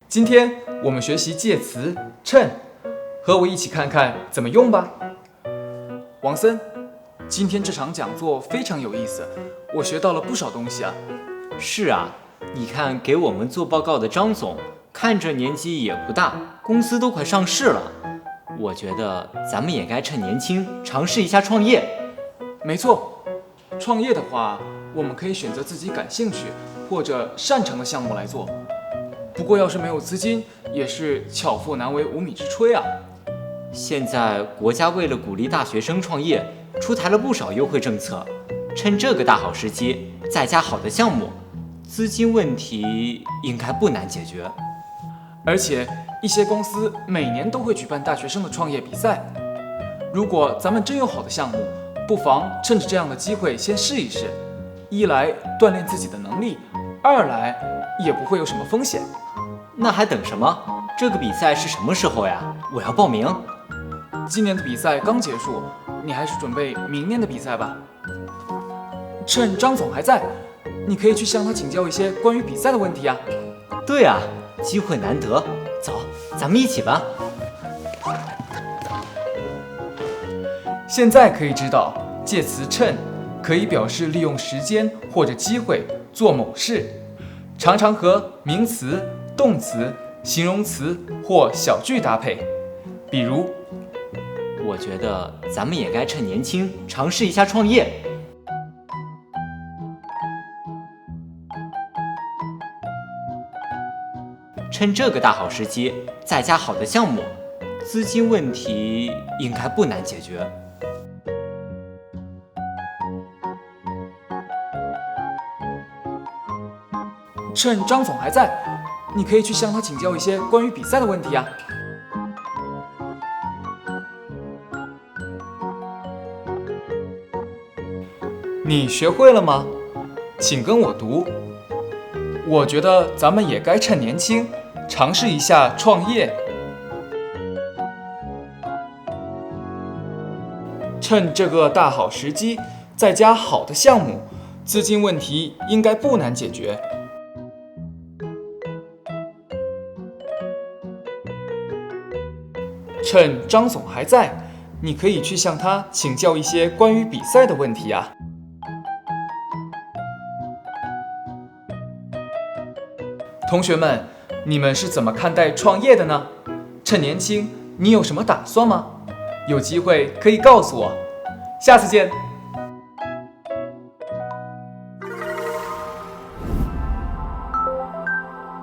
今天我们学习介词趁，和我一起看看怎么用吧。王森，今天这场讲座非常有意思，我学到了不少东西啊。是啊，你看给我们做报告的张总，看着年纪也不大，公司都快上市了。我觉得咱们也该趁年轻尝试一下创业。没错，创业的话，我们可以选择自己感兴趣或者擅长的项目来做。不过要是没有资金，也是巧妇难为无米之炊啊。现在国家为了鼓励大学生创业，出台了不少优惠政策。趁这个大好时机，再加好的项目，资金问题应该不难解决。而且一些公司每年都会举办大学生的创业比赛。如果咱们真有好的项目，不妨趁着这样的机会先试一试，一来锻炼自己的能力，二来也不会有什么风险。那还等什么？这个比赛是什么时候呀？我要报名。今年的比赛刚结束，你还是准备明年的比赛吧。趁张总还在，你可以去向他请教一些关于比赛的问题啊。对啊，机会难得，走，咱们一起吧。现在可以知道，介词趁可以表示利用时间或者机会做某事，常常和名词、动词、形容词或小句搭配。比如，我觉得咱们也该趁年轻尝试一下创业。趁这个大好时机，再加好的项目，资金问题应该不难解决。趁张总还在，你可以去向他请教一些关于比赛的问题啊。你学会了吗？请跟我读。我觉得咱们也该趁年轻，尝试一下创业。趁这个大好时机，再加好的项目，资金问题应该不难解决。趁张总还在，你可以去向他请教一些关于比赛的问题啊。同学们，你们是怎么看待创业的呢？趁年轻，你有什么打算吗？有机会可以告诉我。下次见。